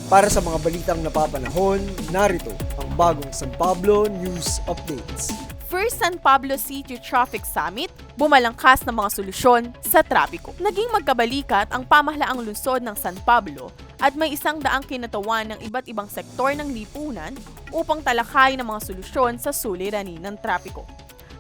Para sa mga balitang napapanahon, narito ang bagong San Pablo News Updates. First San Pablo City Traffic Summit, bumalangkas ng mga solusyon sa trapiko. Naging magkabalikat ang pamahalaang lungsod ng San Pablo at may 100 kinatawan ng iba't ibang sektor ng lipunan upang talakayin ang mga solusyon sa suliranin ng trapiko.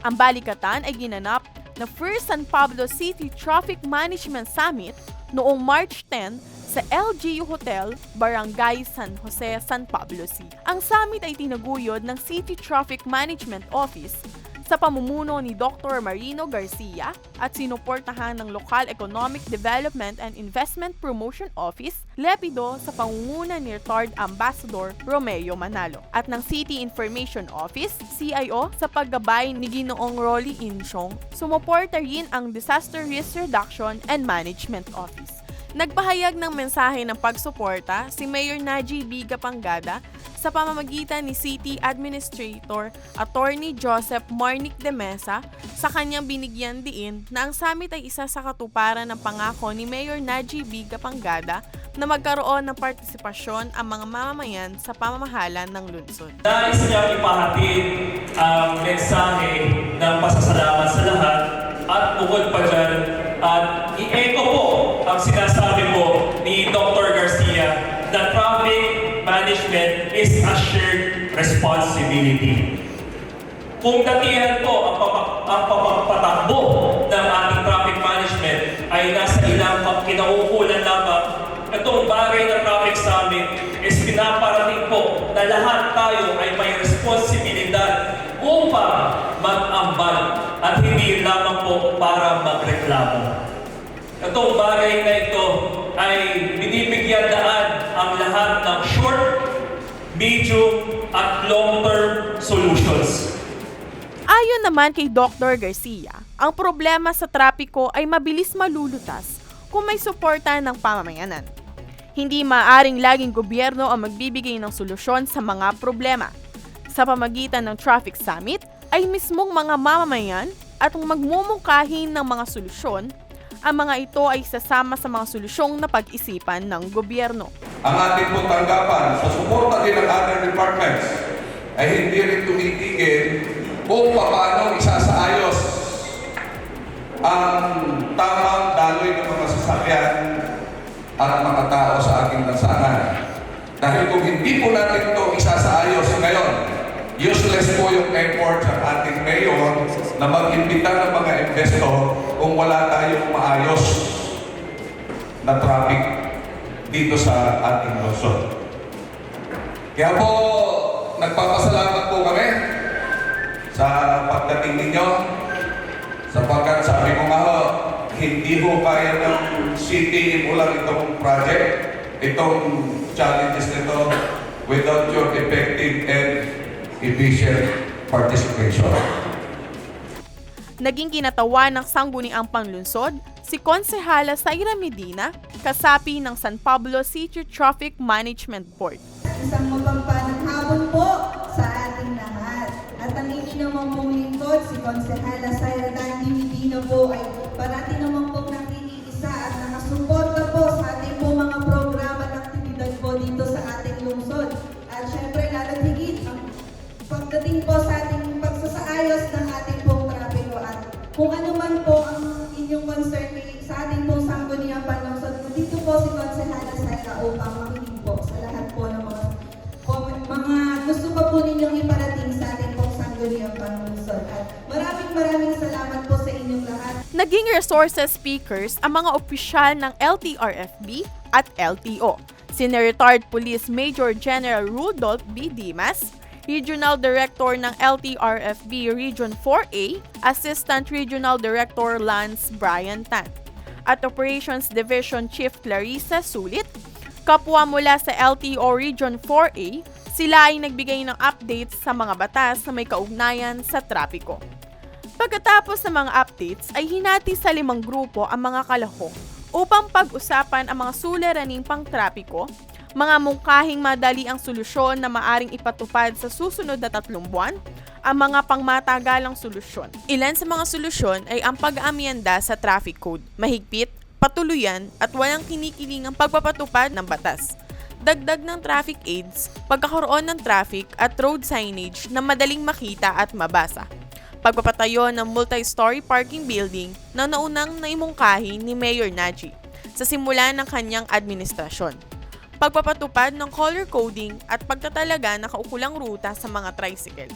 Ang balikatan ay ginanap na First San Pablo City Traffic Management Summit noong March 10 sa LGU Hotel, Barangay San Jose, San Pablo City. Ang summit ay tinaguyod ng City Traffic Management Office sa pamumuno ni Dr. Marino Garcia at sinuportahan ng Local Economic Development and Investment Promotion Office, LEPIDO, sa pangunguna ni Retired Ambassador Romeo Manalo at ng City Information Office, CIO, sa paggabay ni Ginoong Rolly Insyong. Sumuporta rin ang Disaster Risk Reduction and Management Office. Nagpahayag ng mensahe ng pagsuporta si Mayor Najee B. Gapangada sa pamamagitan ni City Administrator Attorney Joseph Marnic de Mesa sa kanyang binigyan diin na ang summit ay isa sa katuparan ng pangako ni Mayor Najee B. Gapangada na magkaroon ng partisipasyon ang mga mamamayan sa pamamahala ng lungsod. Nais niyang ipahatid ang mensahe ng pasasalamat sa lahat at bukod pa dyan at i-echo po ang sinasabi po ni Dr. Garcia that traffic management is a shared responsibility. Kung datihan po ang pagpapatakbo ng ating traffic management ay nasa ilang kinaukulan lamang, itong bagay na traffic summit is pinaparating po na lahat tayo ay may responsibilidad upang mag-ambag at hindi lamang po para magreklamo. Itong bagay na ito ay binibigyan daan ang lahat ng short, medium, at long-term solutions. Ayon naman kay Dr. Garcia, ang problema sa trapiko ay mabilis malulutas kung may suporta ng pamamayanan. Hindi maaring laging gobyerno ang magbibigay ng solusyon sa mga problema. Sa pamagitan ng Traffic Summit ay mismong mga mamamayan at ang magmumungkahi ng mga solusyon. Ang mga ito ay sasama sa mga solusyong napag-isipan ng gobyerno. Ang ating pong tanggapan sa suporta din ng other departments ay hindi rin tumitigil kung paano isasaayos ang tamang daloy ng mga sasakyan at mga tao sa ating lansangan. Dahil kung hindi po natin ito isasaayos ngayon, useless po yung effort ng ating mayor na mag-imbita ng mga investor kung wala tayong maayos na traffic dito sa ating lungsod. Kaya po, nagpapasalamat po kami sa pagdating ninyo sapagkat sabi ko nga ho, hindi ho kaya ng city ulang itong project, itong challenges nito without your effective and efficient participation. Naging kinatawan ng sangguniang panlunsod si Konsehala Zaira Medina, kasapi ng San Pablo City Traffic Management Board. Isang mapagpalang hapon po sa ating lahat. At ang inyong naman pong lingkod, si Konsehala Zaira Medina po ay parati naman pong nakikiisa at nakasuporta po sa ating po mga programa at aktibidad po dito sa ating lungsod. At syempre, lalo't higit ang pagdating po sa ating pagsasaayos ng ating pong trapiko at kung ano man po ang inyong concern sa ating pong sangguniang panlungsod, dito po si Konsehala Zaira upang makinig po sa lahat po ng mga gusto pa po ninyong iparating sa ating pong sangguniang panlungsod. At maraming salamat po sa inyong lahat. Naging resources speakers ang mga opisyal ng LTRFB at LTO. Sina Retired Police Major General Rudolph B. Dimas, Regional Director ng LTRFB Region 4A, Assistant Regional Director Lance Brian Tan, at Operations Division Chief Clarissa Sulit, kapwa mula sa LTO Region 4A, sila ay nagbigay ng updates sa mga batas na may kaugnayan sa trapiko. Pagkatapos ng mga updates ay hinati sa 5 grupo ang mga kalahok upang pag-usapan ang mga suliraning pang-trapiko, mga mungkahing madali ang solusyon na maaring ipatupad sa susunod na 3 buwan, ang mga pangmatagalang solusyon. Ilan sa mga solusyon ay ang pag-aamyenda sa traffic code, mahigpit, patuluyan at walang kinikilingang pagpapatupad ng batas. Dagdag ng traffic aids, pagkakaroon ng traffic at road signage na madaling makita at mabasa. Pagpapatayo ng multi-story parking building na naunang naimungkahi ni Mayor Najib sa simula ng kanyang administrasyon. Pagpapatupad ng color coding at pagtatalaga ng kaukulang ruta sa mga tricycle.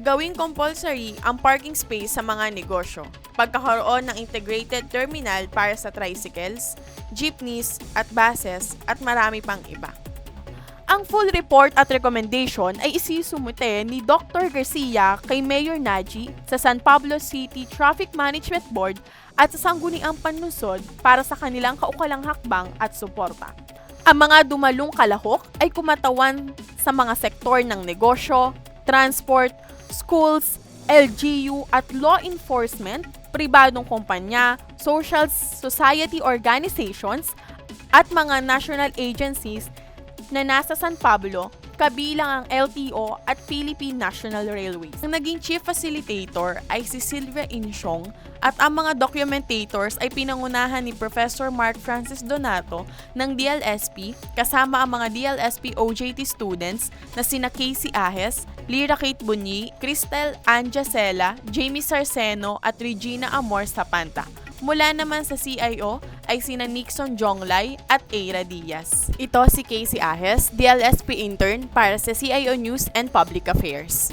Gawing compulsory ang parking space sa mga negosyo. Pagkakaroon ng integrated terminal para sa tricycles, jeepneys at buses at marami pang iba. Ang full report at recommendation ay isisumite ni Dr. Garcia kay Mayor Najib sa San Pablo City Traffic Management Board at sa sangguniang panlungsod para sa kanilang kaukalang hakbang at suporta. Ang mga dumalong kalahok ay kumatawan sa mga sektor ng negosyo, transport, schools, LGU at law enforcement, pribadong kumpanya, social society organizations at mga national agencies na nasa San Pablo, kabilang ang LTO at Philippine National Railways. Ang naging chief facilitator ay si Sylvia Insyong at ang mga documentators ay pinangunahan ni Professor Mark Francis Donato ng DLSP kasama ang mga DLSP OJT students na sina Casey Ahes, Lyra Kate Bunyi, Cristel Anja Sela, Jamie Sarceno at Regina Amor Sapanta. Mula naman sa CIO ay sina Nixon Jonglay at Eira Diaz. Ito si Casey Ahes, DLSP intern para sa CIO News and Public Affairs.